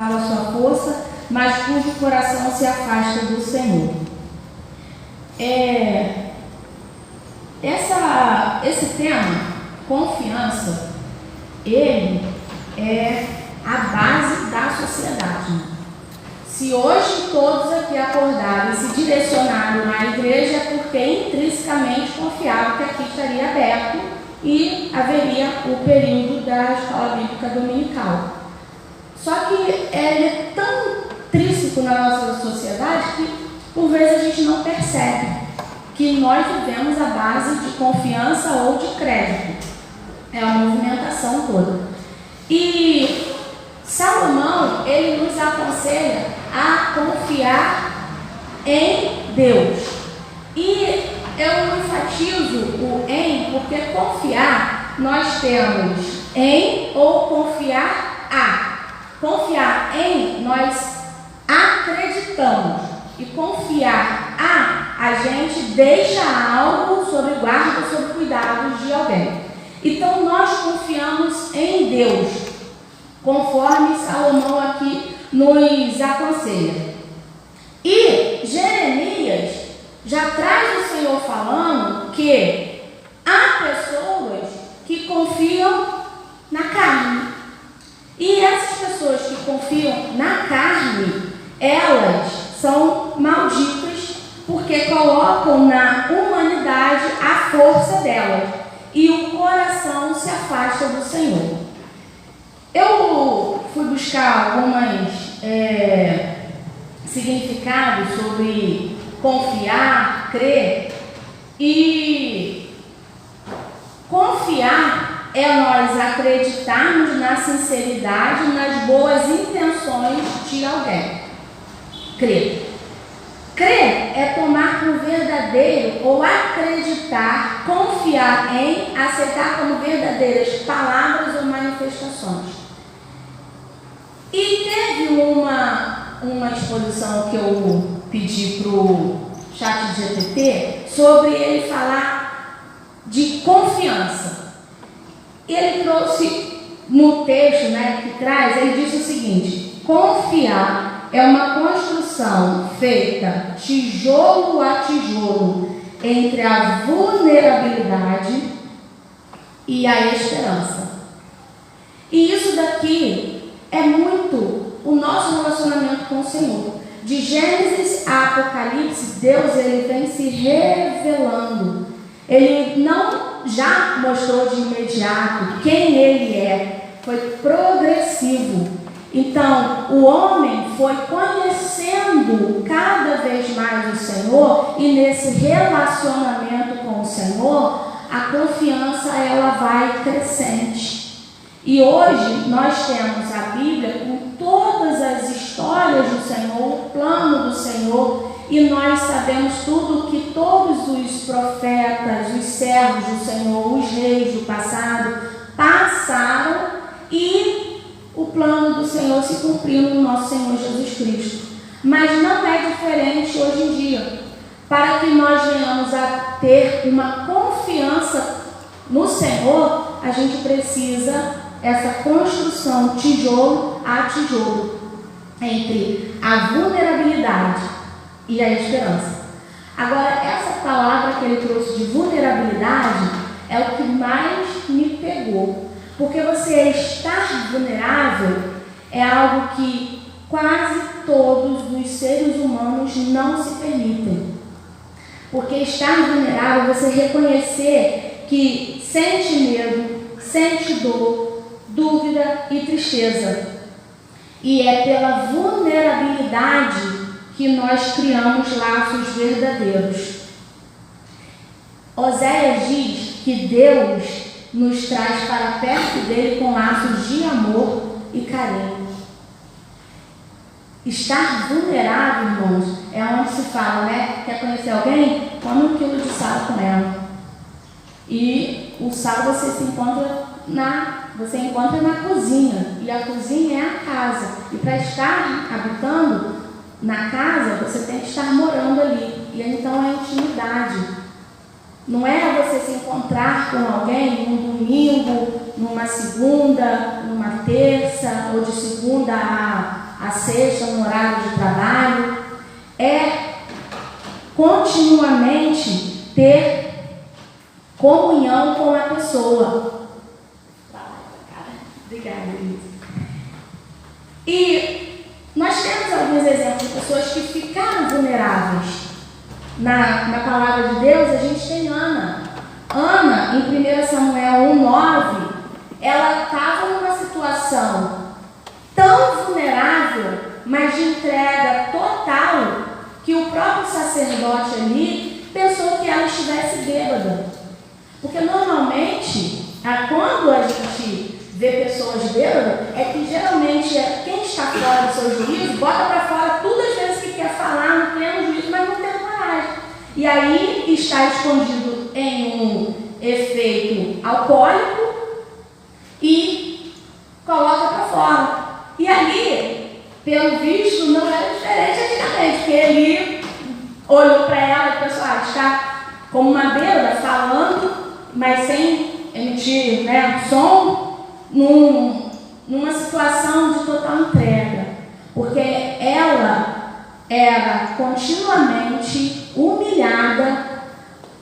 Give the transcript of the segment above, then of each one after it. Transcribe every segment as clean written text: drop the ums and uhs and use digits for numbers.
a sua força, mas cujo coração se afasta do Senhor. Esse tema, confiança, ele é a base da sociedade. Se hoje todos aqui acordaram e se direcionaram à igreja, é porque intrinsecamente confiavam que aqui estaria aberto e haveria o período da escola bíblica dominical. Só que ele é tão intrínseco na nossa sociedade que por vezes a gente não percebe que nós vivemos a base de confiança ou de crédito. É a movimentação toda. E Salomão, ele nos aconselha a confiar em Deus. E eu enfatizo o em, porque confiar, nós temos em ou confiar a. Confiar em, nós acreditamos. E confiar a gente deixa algo sob guarda, sob cuidados de alguém. Então nós confiamos em Deus, conforme Salomão aqui nos aconselha. E Jeremias já traz o Senhor falando que há pessoas que confiam na carne. E essas pessoas que confiam na carne, elas são malditas porque colocam na humanidade a força delas e o coração se afasta do Senhor. Eu fui buscar alguns significados sobre confiar, crer, e confiar é nós acreditarmos na sinceridade, nas boas intenções de alguém. Crer. Crer é tomar por verdadeiro ou acreditar, confiar em, aceitar como verdadeiras palavras ou manifestações. E teve uma exposição que eu pedi para o ChatGPT sobre ele falar de confiança. Ele trouxe no texto, que traz, ele disse o seguinte: confiar é uma construção feita tijolo a tijolo entre a vulnerabilidade e a esperança. E isso daqui é muito o nosso relacionamento com o Senhor. De Gênesis a Apocalipse, Deus ele vem se revelando. Ele não já mostrou de imediato quem ele é, foi progressivo. Então, o homem foi conhecendo cada vez mais o Senhor, e nesse relacionamento com o Senhor, a confiança ela vai crescente. E hoje nós temos a Bíblia com todas as histórias do Senhor, o plano do Senhor, e nós sabemos tudo que todos os profetas, os servos do Senhor, os reis do passado passaram, e o plano do Senhor se cumpriu no nosso Senhor Jesus Cristo. Mas não é diferente hoje em dia. Para que nós venhamos a ter uma confiança no Senhor, a gente precisa essa construção tijolo a tijolo entre a vulnerabilidade e a esperança. Agora, essa palavra que ele trouxe de vulnerabilidade é o que mais me pegou. Porque você estar vulnerável é algo que quase todos os seres humanos não se permitem. Porque estar vulnerável é você reconhecer que sente medo, sente dor, dúvida e tristeza. E é pela vulnerabilidade que nós criamos laços verdadeiros. Oséias diz que Deus nos traz para perto dele com laços de amor e carinho. Estar vulnerável, irmãos, é onde se fala, quer conhecer alguém? Come 1 quilo de sal com ela. E o sal você encontra na cozinha. E a cozinha é a casa. E para estar habitando na casa, você tem que estar morando ali. E então é intimidade. Não é você se encontrar com alguém num domingo, numa segunda, numa terça, ou de segunda a sexta, no horário de trabalho, é continuamente ter comunhão com a pessoa. Obrigada, Elisa. E nós temos alguns exemplos de pessoas que ficaram vulneráveis. Na palavra de Deus, a gente tem Ana. Ana, em 1 Samuel 1,9, ela estava numa situação tão vulnerável, mas de entrega total, que o próprio sacerdote ali pensou que ela estivesse bêbada. Porque normalmente, quando a gente vê pessoas bêbadas, é que geralmente quem está fora do seu juízo bota para fora todas as vezes que quer falar no pleno juízo, mas não tem coragem. E aí está escondido em um efeito alcoólico e coloca para fora. E ali, pelo visto, não era diferente antigamente, porque ele olhou para ela e pensou, está como uma bêbada falando, mas sem emitir, som, numa situação de total entrega, porque ela era continuamente humilhada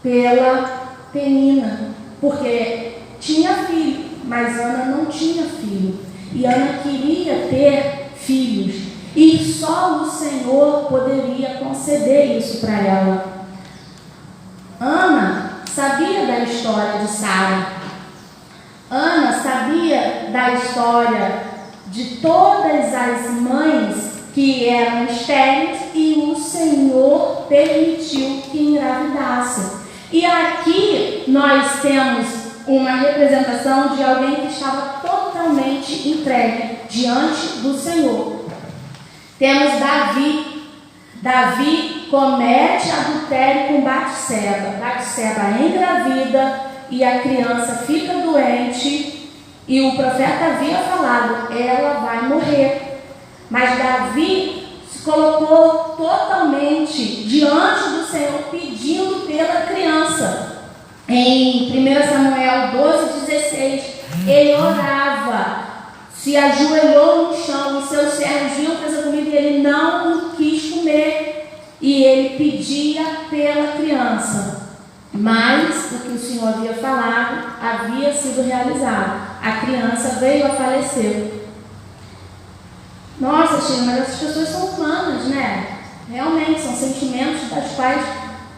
pela Penina, porque tinha filho, mas Ana não tinha filho, e Ana queria ter filhos, e só o Senhor poderia conceder isso para ela. Ana sabia da história de Sara. Ana sabia da história de todas as mães que eram estéreis e o Senhor permitiu que engravidassem. E aqui nós temos uma representação de alguém que estava totalmente entregue diante do Senhor. Temos Davi. Davi comete adultério com Batseba. Batseba engravida e a criança fica doente, e o profeta havia falado, ela vai morrer. Mas Davi se colocou totalmente diante do Senhor, pedindo pela criança. Em 1 Samuel 12,16, ele orava, se ajoelhou no chão, e seus servos vinham fazer comida e ele não quis comer, e ele pedia pela criança. Mas o que o Senhor havia falado havia sido realizado. A criança veio a falecer. Nossa, Sheila, mas essas pessoas são humanas, né? Realmente, são sentimentos das quais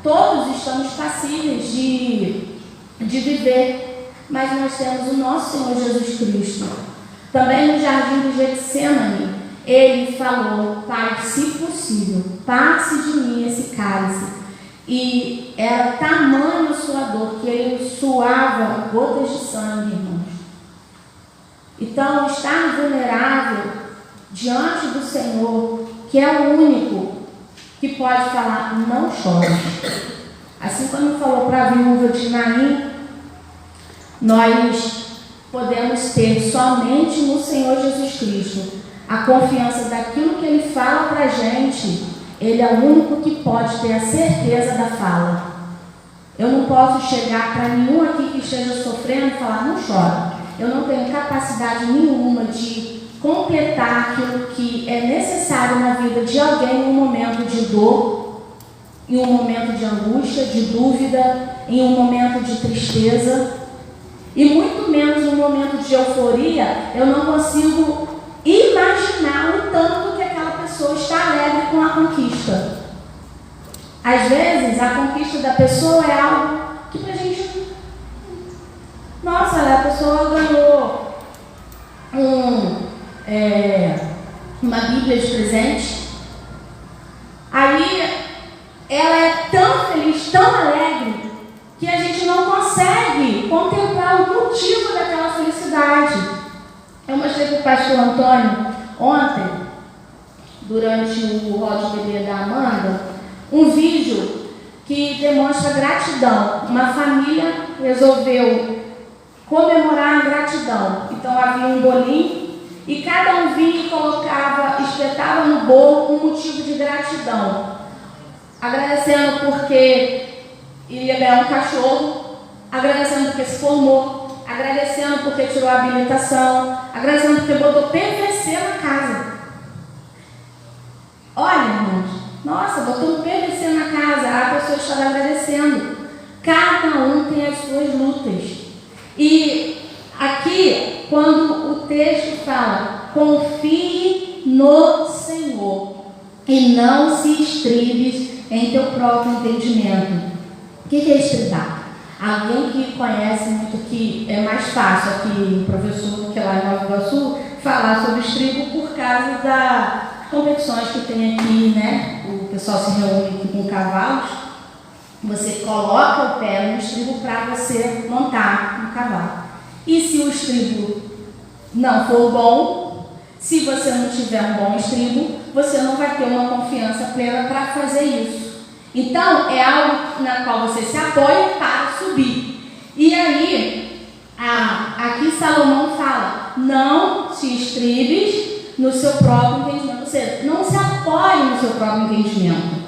todos estamos passíveis de viver. Mas nós temos o nosso Senhor Jesus Cristo. Também no jardim do Getsemane, ele falou, Pai, se possível, passe de mim esse cálice. E era tamanho a sua dor que ele suava gotas de sangue, irmãos. Então, estar vulnerável diante do Senhor, que é o único que pode falar, não chore. Assim como falou para a viúva de Naim, nós podemos ter somente no Senhor Jesus Cristo a confiança daquilo que Ele fala para a gente. Ele é o único que pode ter a certeza da fala. Eu não posso chegar para nenhum aqui que esteja sofrendo e falar, não chora. Eu não tenho capacidade nenhuma de completar aquilo que é necessário na vida de alguém em um momento de dor, em um momento de angústia, de dúvida, em um momento de tristeza, e muito menos no momento de euforia. Eu não consigo imaginar o tanto que aquela pessoa está alegre com a conquista. Às vezes, a conquista da pessoa é algo que pra gente... Nossa, a pessoa ganhou uma Bíblia de presente. Aí, ela é tão feliz, tão alegre, que a gente não consegue contemplar o motivo daquela felicidade. Eu mostrei para o pastor Antônio ontem, durante o rol de bebê da Amanda, um vídeo que demonstra gratidão. Uma família resolveu comemorar a gratidão. Então havia um bolinho e cada um vinha e colocava, espetava no bolo um motivo de gratidão. Agradecendo porque iria ganhar um cachorro, agradecendo porque se formou, agradecendo porque tirou a habilitação, agradecendo porque botou PVC na casa. botou um PVC na casa, a pessoa estava agradecendo. Cada um tem as suas lutas. E aqui, quando o texto fala, confie no Senhor e não se estribes em teu próprio entendimento. O que é estribar? Alguém que conhece muito, que é mais fácil aqui, o professor que é lá em Nova Iguaçu, falar sobre estribo por causa das competições que tem aqui, né? O pessoal se reúne aqui com cavalos. Você coloca o pé no estribo para você montar no cavalo. E se o estribo não for bom, se você não tiver um bom estribo, você não vai ter uma confiança plena para fazer isso. Então, é algo na qual você se apoia para subir. E aí, aqui Salomão fala, não se estribes no seu próprio entendimento. Ou seja, não se apoie no seu próprio entendimento.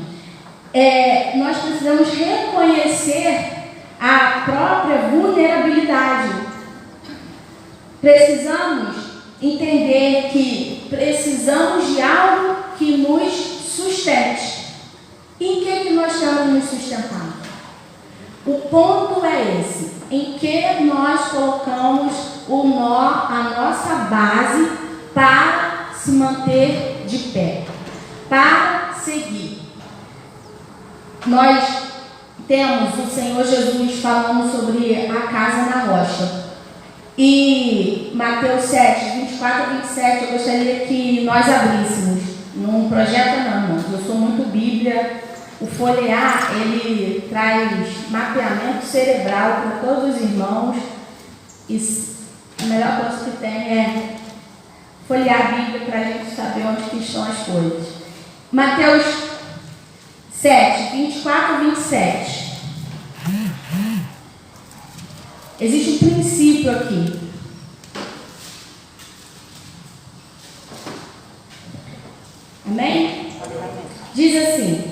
Nós precisamos reconhecer a própria vulnerabilidade. Precisamos entender que precisamos de algo que nos sustente. Em que nós estamos nos sustentando? O ponto é esse, em que nós colocamos a nossa base para se manter de pé, para seguir. Nós temos o Senhor Jesus falando sobre a casa na rocha. E Mateus 7, 24 a 27, eu gostaria que nós abríssemos. Não projeta não, irmãos. Eu sou muito Bíblia. O folhear, ele traz mapeamento cerebral para todos os irmãos. E a melhor coisa que tem é folhear a Bíblia para a gente saber onde que estão as coisas. Mateus 7, 24 a 27. Existe um princípio aqui. Amém? Diz assim: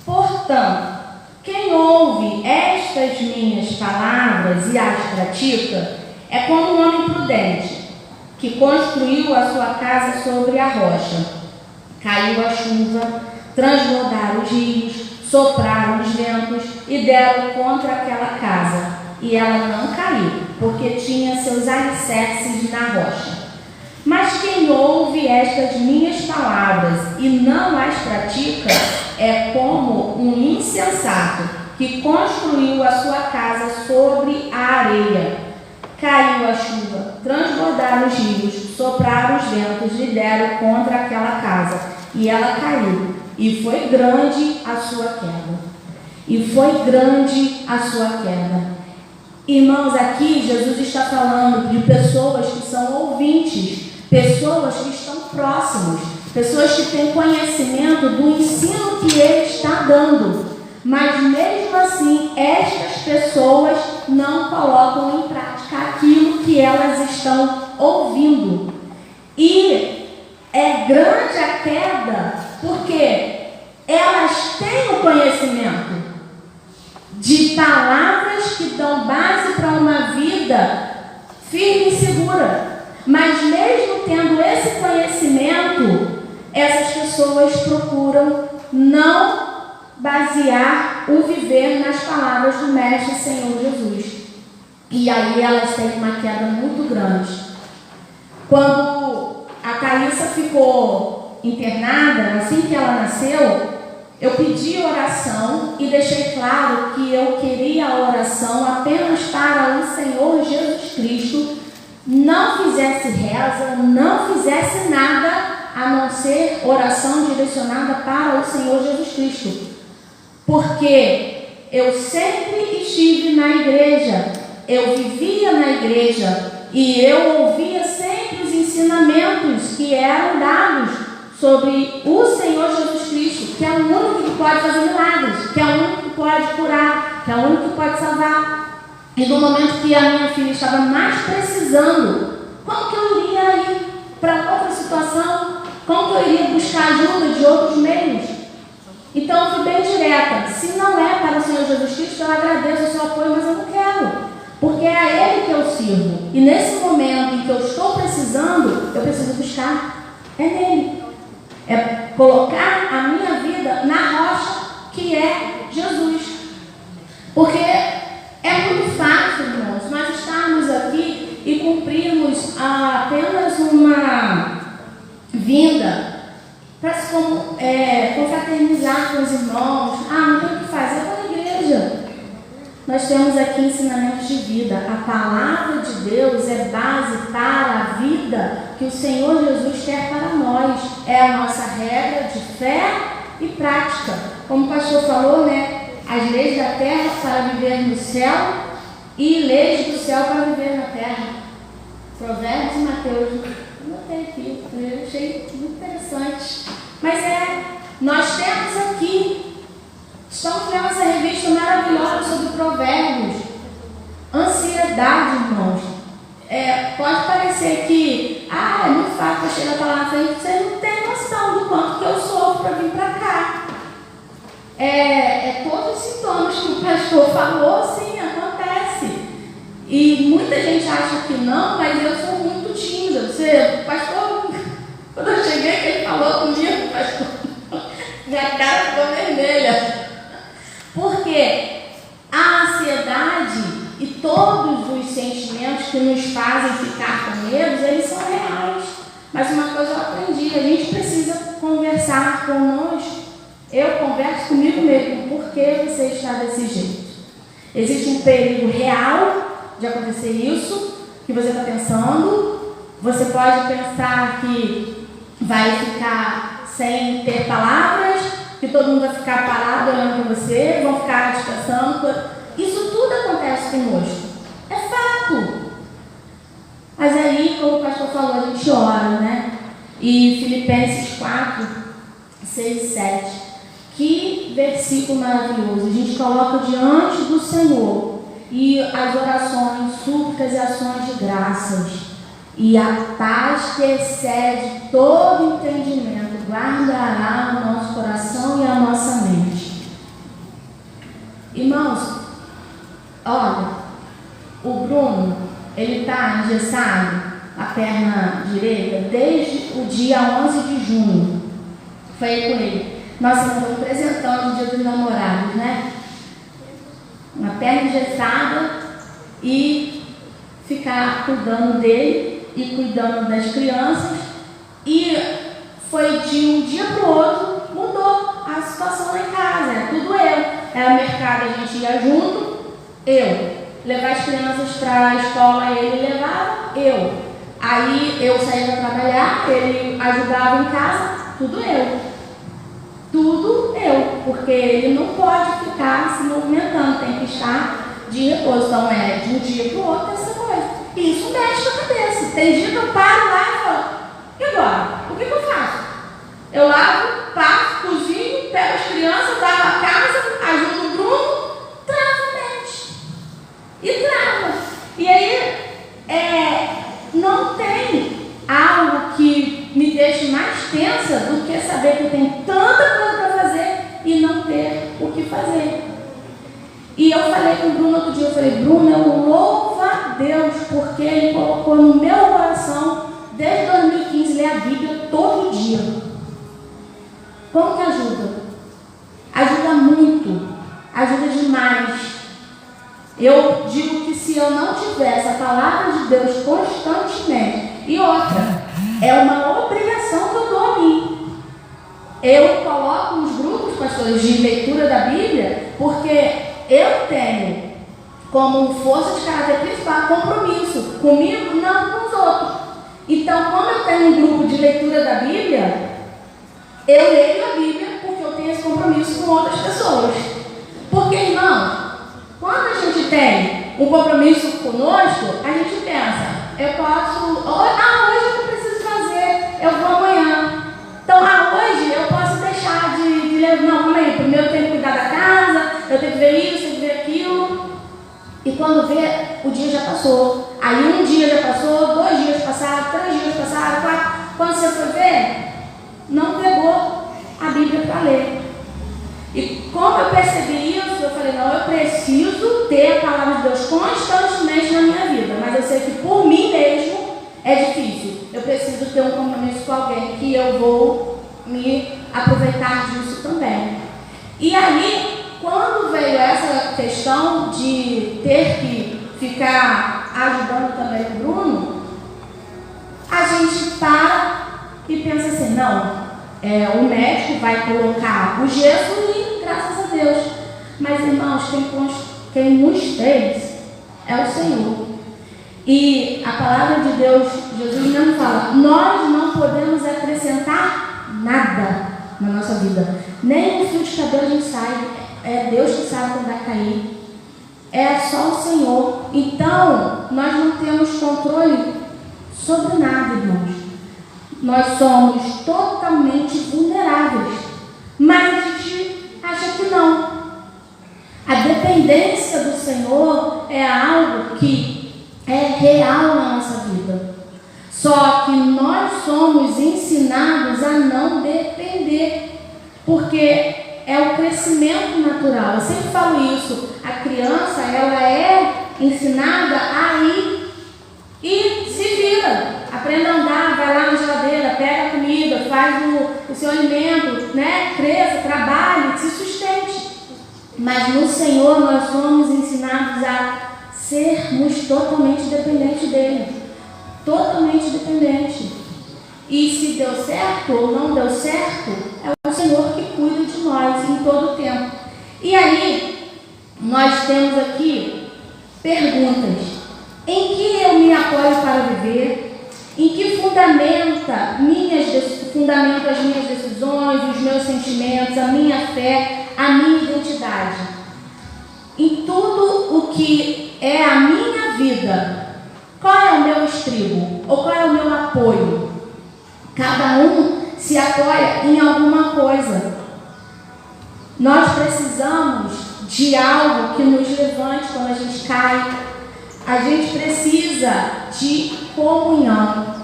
portanto, quem ouve estas minhas palavras e as pratica é como um homem prudente, que construiu a sua casa sobre a rocha. Caiu a chuva, transbordaram os rios, sopraram os ventos e deram contra aquela casa. E ela não caiu, porque tinha seus alicerces na rocha. Mas quem ouve estas minhas palavras e não as pratica é como um insensato que construiu a sua casa sobre a areia. Caiu a chuva, transbordaram os rios, sopraram os ventos e deram contra aquela casa. E ela caiu, e foi grande a sua queda. E foi grande a sua queda. Irmãos, aqui Jesus está falando de pessoas que são ouvintes, pessoas que estão próximos, pessoas que têm conhecimento do ensino que ele está dando. Mas mesmo assim, estas pessoas não colocam em prática aquilo que elas estão ouvindo. E é grande a queda porque elas têm o conhecimento de palavras que dão base para uma vida firme e segura. Mas mesmo tendo esse conhecimento, essas pessoas procuram não basear o viver nas palavras do Mestre Senhor Jesus. E aí elas têm uma queda muito grande. Quando a Thaísa ficou internada, assim que ela nasceu, eu pedi oração e deixei claro que eu queria a oração apenas para o Senhor Jesus Cristo não fizesse reza, não fizesse nada a não ser oração direcionada para o Senhor Jesus Cristo. Porque eu sempre estive na igreja, eu vivia na igreja e eu ouvia sempre os ensinamentos que eram dados sobre o Senhor Jesus Cristo, que é o único que pode fazer milagres, que é o único que pode curar, que é o único que pode salvar. E no momento que a minha filha estava mais precisando, como que eu iria ir para outra situação? Como que eu iria buscar ajuda de outros meios? Então eu fui bem direta. Se não é para o Senhor Jesus Cristo, eu agradeço o seu apoio, mas eu não quero. Porque é a Ele que eu sirvo. E nesse momento em que eu estou precisando, eu preciso buscar. É nele. É colocar a minha vida na vinda para se confraternizar com os irmãos. Não tem o que fazer com a igreja. Nós temos aqui ensinamentos de vida. A palavra de Deus é base para a vida que o Senhor Jesus quer para nós. É a nossa regra de fé e prática. Como o pastor falou, né? As leis da terra para viver no céu e leis do céu para viver na terra. Provérbios e Mateus. Anotei aqui, eu achei muito interessante. Mas nós temos aqui, estamos vendo essa revista maravilhosa sobre provérbios. Ansiedade, irmãos. Pode parecer que, é muito fácil para chegar para lá na frente, você não tem noção do quanto que eu sofro para vir para cá. Todos os sintomas que o pastor falou, sim, acontece. E muita gente acha que não, mas eu sou muito tímida. Pastor, quando eu cheguei, que ele falou comigo, pastor, minha cara ficou vermelha. Porque a ansiedade e todos os sentimentos que nos fazem ficar com medo, eles são reais. Mas uma coisa eu aprendi, a gente precisa conversar conosco. Eu converso comigo mesmo, por que você está desse jeito? Existe um perigo real de acontecer isso, que você está pensando. Você pode pensar que vai ficar sem ter palavras, que todo mundo vai ficar parado olhando para você, vão ficar descansando. Isso tudo acontece conosco. É fato. Mas aí, como o pastor falou, a gente ora, né? E Filipenses 4, 6 e 7. Que versículo maravilhoso. A gente coloca diante do Senhor e as orações, súplicas e ações de graças. E a paz que excede todo entendimento guardará o nosso coração e a nossa mente. Irmãos, olha, o Bruno, ele está engessado, a perna direita, desde o dia 11 de junho. Foi com ele. Nós estamos apresentando o Dia dos Namorados, né? Uma perna engessada e ficar cuidando dele e cuidando das crianças. E foi de um dia para o outro, mudou a situação lá em casa. Era tudo eu. Era mercado, a gente ia junto, eu. Levar as crianças para a escola, ele levava, eu. Aí eu saía para trabalhar, ele ajudava em casa, tudo eu. Tudo eu, porque ele não pode ficar se movimentando, tem que estar de repouso. Então de um dia para o outro essa coisa. E isso mexe com a cabeça. Tem dia que eu paro lá e falo, e agora? O que eu faço? Eu lavo, passo, cozinho, pego as crianças, lavo a casa, ajudo o Bruno, trava a mente. E trava. E aí, não tem algo que me deixe mais tensa do que saber que eu tenho tanta coisa para fazer e não ter o que fazer. E eu falei com o Bruno outro dia, eu falei, Bruno, eu louvo a Deus porque ele colocou no meu coração, desde 2015, ler a Bíblia todo dia. Como que ajuda? Ajuda muito, ajuda demais. Eu digo que se eu não tivesse a palavra de Deus constantemente, e outra, é uma obrigação que eu dou a mim. Eu coloco nos grupos, pastores, de leitura da Bíblia, porque eu tenho como força de caráter principal compromisso comigo, não com os outros. Então, como eu tenho um grupo de leitura da Bíblia, eu leio a Bíblia porque eu tenho esse compromisso com outras pessoas. Porque, irmão, quando a gente tem um compromisso conosco, a gente pensa, eu posso, hoje eu não preciso fazer, eu vou amanhã. Então, hoje eu posso deixar de ler, não, calma aí, primeiro eu tenho que cuidar da casa, eu tenho que ver isso, tenho que ver aquilo. E quando vê, o dia já passou. Aí um dia já passou, 2 dias passaram, 3 dias passaram, 4. Quando você foi ver, não pegou a Bíblia para ler. E como eu percebi isso, eu falei, não, eu preciso ter a palavra de Deus constantemente na minha vida. Mas eu sei que por mim mesmo é difícil. Eu preciso ter um compromisso com alguém que eu vou me aproveitar disso também. E aí, quando veio essa questão de ter que ficar ajudando também o Bruno, a gente para e pensa assim, não, o médico vai colocar o gesso e graças a Deus. Mas, irmãos, quem nos fez é o Senhor. E a palavra de Deus, Jesus mesmo fala, nós não podemos acrescentar nada na nossa vida. Nem um fio de cabelo a gente sai, é Deus que sabe quando vai cair. É só o Senhor. Então, nós não temos controle sobre nada, irmãos. Nós somos totalmente vulneráveis. Mas a gente acha que não. A dependência do Senhor é algo que é real na nossa vida. Só que nós somos ensinados a não depender. Porque é o crescimento natural. Eu sempre falo isso. A criança, ela é ensinada a ir e se vira. Aprende a andar, vai lá na geladeira, pega a comida, faz o seu alimento, né? Cresça, trabalhe, se sustente. Mas no Senhor nós somos ensinados a sermos totalmente dependentes dele. Totalmente dependentes. E se deu certo ou não deu certo, é o Senhor que cuida de nós em todo o tempo. E aí, nós temos aqui perguntas. Em que eu me apoio para viver? Em que fundamento as minhas decisões, os meus sentimentos, a minha fé, a minha identidade? Em tudo o que é a minha vida, qual é o meu estribo? Ou qual é o meu apoio? Cada um se apoia em alguma coisa. Nós precisamos de algo que nos levante quando a gente cai. A gente precisa de comunhão.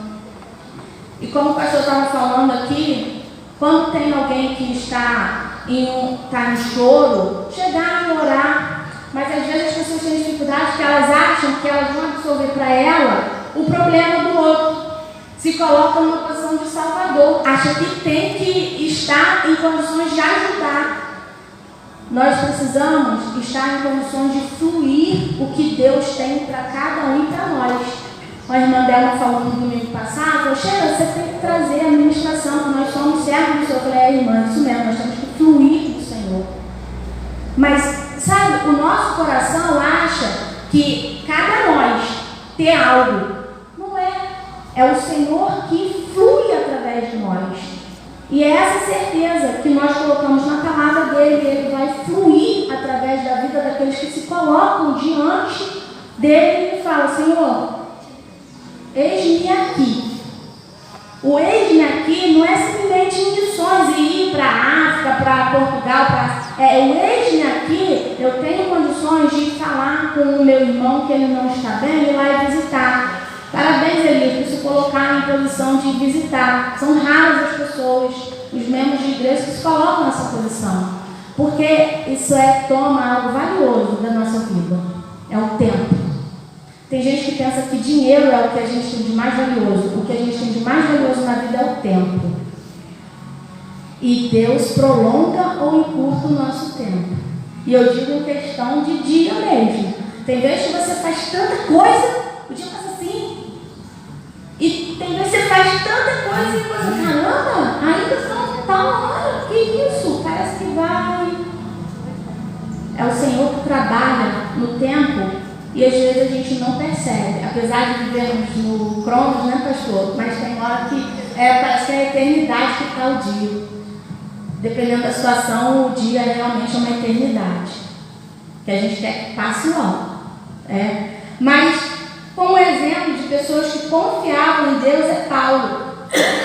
E como o pastor estava falando aqui, quando tem alguém que está em choro, chegar e orar. Mas às vezes as pessoas têm dificuldade porque elas acham que elas vão absorver para ela o problema do outro. Se coloca numa posição de salvador, acha que tem que estar em condições de ajudar. Nós precisamos estar em condições de fluir o que Deus tem para cada um e para nós. A irmã dela falou no domingo passado, Sheila, você tem que trazer a ministração, nós somos servos do Senhor. Eu falei, irmã, isso mesmo, nós temos que fluir do Senhor. Mas, sabe, o nosso coração acha que cada nós ter algo. Não é. É o Senhor que flui através de nós. E é essa certeza que nós colocamos na palavra dele. Ele vai fluir através da vida daqueles que se colocam diante dele e falam, Senhor, eis-me aqui. O eis-me aqui não é simplesmente em missões e ir para a África, para Portugal, o eis-me aqui, eu tenho condições de falar com o meu irmão que ele não está bem e ir lá e visitar. Parabéns, Eli, por se colocar em posição de visitar. São raras as pessoas, os membros de igreja que se colocam nessa posição. Porque isso toma algo valioso da nossa vida. É o tempo. Tem gente que pensa que dinheiro é o que a gente tem de mais valioso. O que a gente tem de mais valioso na vida é o tempo. E Deus prolonga ou encurta o nosso tempo. E eu digo em questão de dia mesmo. Tem vezes que você faz tanta coisa, o dia passa assim. E tem vezes que você faz tanta coisa e você, caramba, ainda só tá uma hora. Que isso? Parece que vai. É o Senhor que trabalha no tempo e às vezes a gente não percebe. Apesar de vivermos no Cronos, né, pastor? Mas tem hora que parece que é a eternidade que está o dia. Dependendo da situação, o dia realmente é uma eternidade. Que a gente quer que passe logo. Mas, como exemplo de pessoas que confiavam em Deus é Paulo.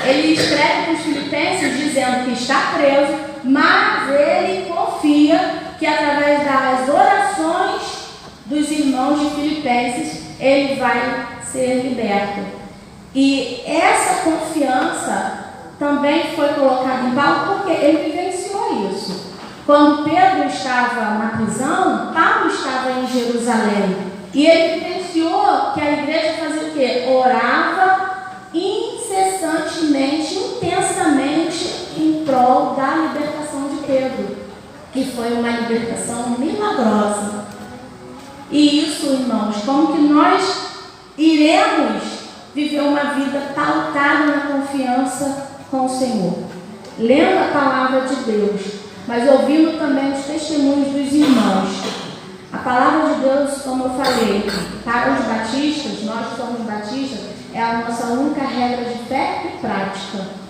Ele escreve para os filipenses dizendo que está preso, mas ele confia que através das orações dos irmãos de Filipenses, ele vai ser liberto. E essa confiança também foi colocada em Paulo porque ele vivenciou isso. Quando Pedro estava na prisão, Paulo estava em Jerusalém. E ele vivenciou que a igreja fazia o quê? Orava incessantemente, intensamente em prol da libertação de Pedro, que foi uma libertação milagrosa. E isso, irmãos, como que nós iremos viver uma vida pautada na confiança com o Senhor, lendo a palavra de Deus, mas ouvindo também os testemunhos dos irmãos. A palavra de Deus, como eu falei, para os batistas, nós que somos batistas, é a nossa única regra de fé e prática.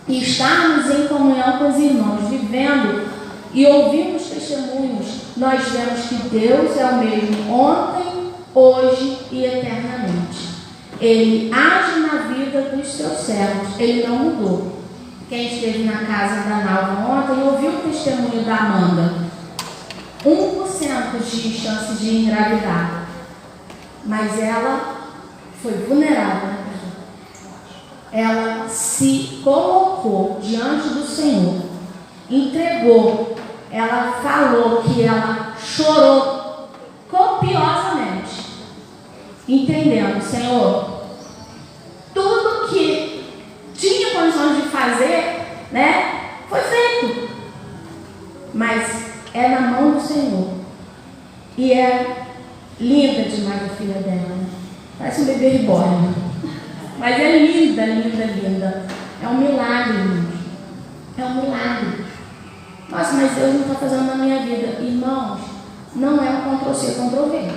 E estarmos em comunhão com os irmãos, vivendo e ouvindo os testemunhos, nós vemos que Deus é o mesmo ontem, hoje e eternamente. Ele age na vida dos seus servos, ele não mudou. Quem esteve na casa da Nalva ontem ouviu o testemunho da Amanda. 1% de chance de engravidar, mas ela foi vulnerável. Ela se colocou diante do Senhor, entregou. Ela falou que ela chorou copiosamente, entendendo: Senhor, tudo que tinha condições de fazer, né, foi feito, mas é na mão do Senhor. E é linda demais a filha dela, né? Parece um bebê reborn, mas é linda, linda, linda. É um milagre, irmãos. É um milagre. Nossa, mas Deus não está fazendo na minha vida. Irmãos, não é um Ctrl-C, Ctrl-V,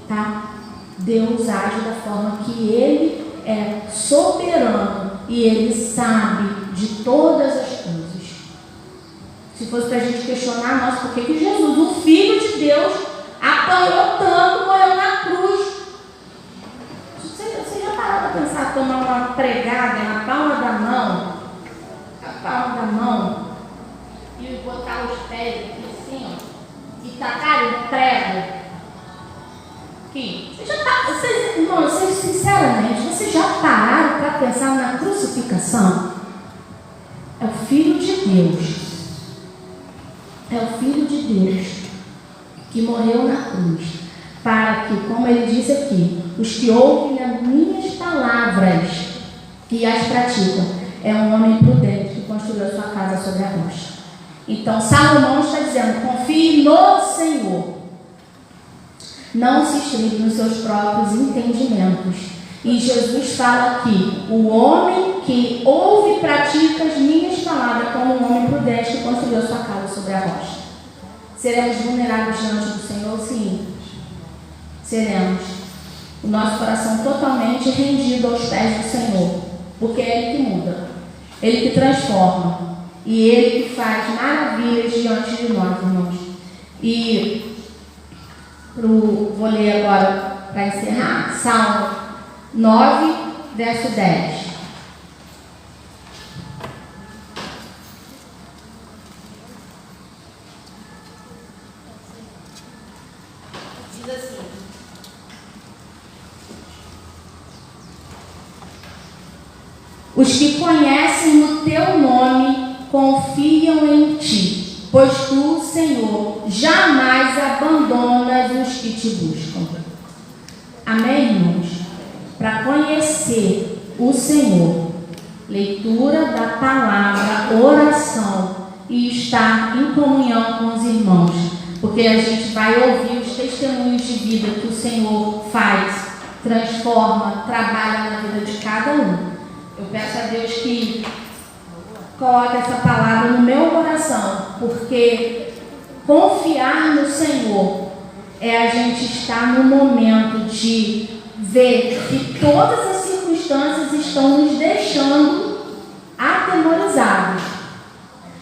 tá? Deus age da forma que Ele é soberano e Ele sabe de todas as coisas. Se fosse para a gente questionar, nossa, por que Jesus, o Filho de Deus, apanhou tanto, morreu na cruz? Você já parou para pensar, tomar uma pregada na palma da mão, e botar os pés aqui assim, ó, e tacar o prego? Aqui. Vocês, sinceramente, vocês já pararam para pensar na crucificação? É o Filho de Deus. É o Filho de Deus que morreu na cruz, para que, como ele disse aqui, os que ouvem as minhas palavras e as praticam, é um homem prudente que construiu a sua casa sobre a rocha. Então, Salomão está dizendo: confie no Senhor, não se estribe nos seus próprios entendimentos. E Jesus fala aqui: o homem que ouve e pratica as minhas palavras, como um homem prudente que construiu a sua casa sobre a rocha. Seremos vulneráveis diante do Senhor? Sim, seremos. O nosso coração totalmente rendido aos pés do Senhor, porque é Ele que muda, Ele que transforma e Ele que faz maravilhas diante de nós, irmãos. E vou ler agora para encerrar Salmo 9, verso 10. Diz assim: os que conhecem o teu nome confiam em ti, pois tu, Senhor, jamais abandonas os que te buscam. Amém, irmãos? Para conhecer o Senhor, leitura da palavra, oração e estar em comunhão com os irmãos, porque a gente vai ouvir os testemunhos de vida que o Senhor faz, transforma, trabalha na vida de cada um. Eu peço a Deus que coloque essa palavra no meu coração, porque confiar no Senhor é a gente estar no momento de ver que todas as circunstâncias estão nos deixando atemorizados,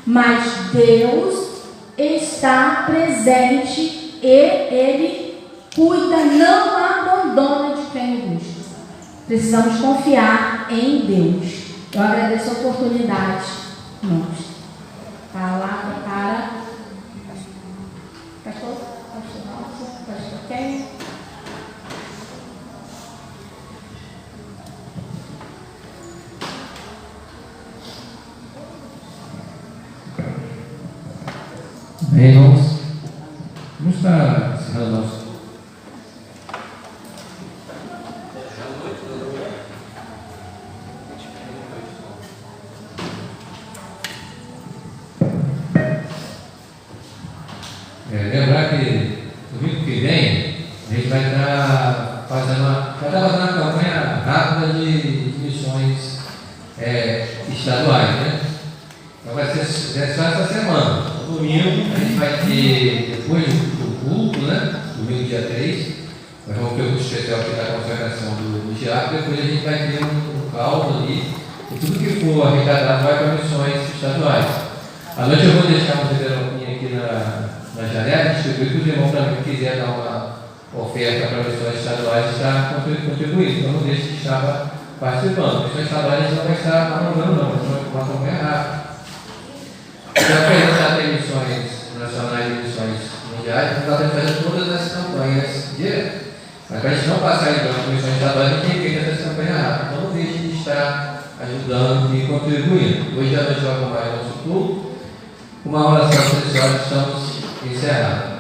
mas Deus está presente e Ele cuida, não abandona de quem o busca. Precisamos confiar em Deus. Eu agradeço a oportunidade, irmãos. Palavra para pastor Nelson, pastor Ken. Bem, irmãos, vamos estar encerrando nosso. Lembrar que domingo que vem a gente vai estar fazendo a campanha estaduais, né? Então vai ser só essa semana. No domingo a gente vai ter, depois do culto, né? Domingo dia 3, nós vamos ter o culto especial aqui da consagração do teatro, depois a gente vai ter um caldo ali, e tudo que for arrecadado vai para missões estaduais. À noite eu vou deixar um envelopinho aqui na janela, distribuir para os irmãos também que quiser dar uma oferta para missões estaduais está contribuindo, então não deixe de estar participando. Missões estaduais a gente não vai estar abandonando, não, a gente vai acompanhar rápido. Já que a gente já tem missões nacionais e missões mundiais, a gente vai fazer todas as campanhas direto. Mas para a gente não passar em branco missões estaduais, a gente tem feito essas campanhas rápidas. Então não deixe de estar ajudando e contribuindo. Hoje à noite vai acompanhar o nosso culto. Uma oração especial, estamos encerrados.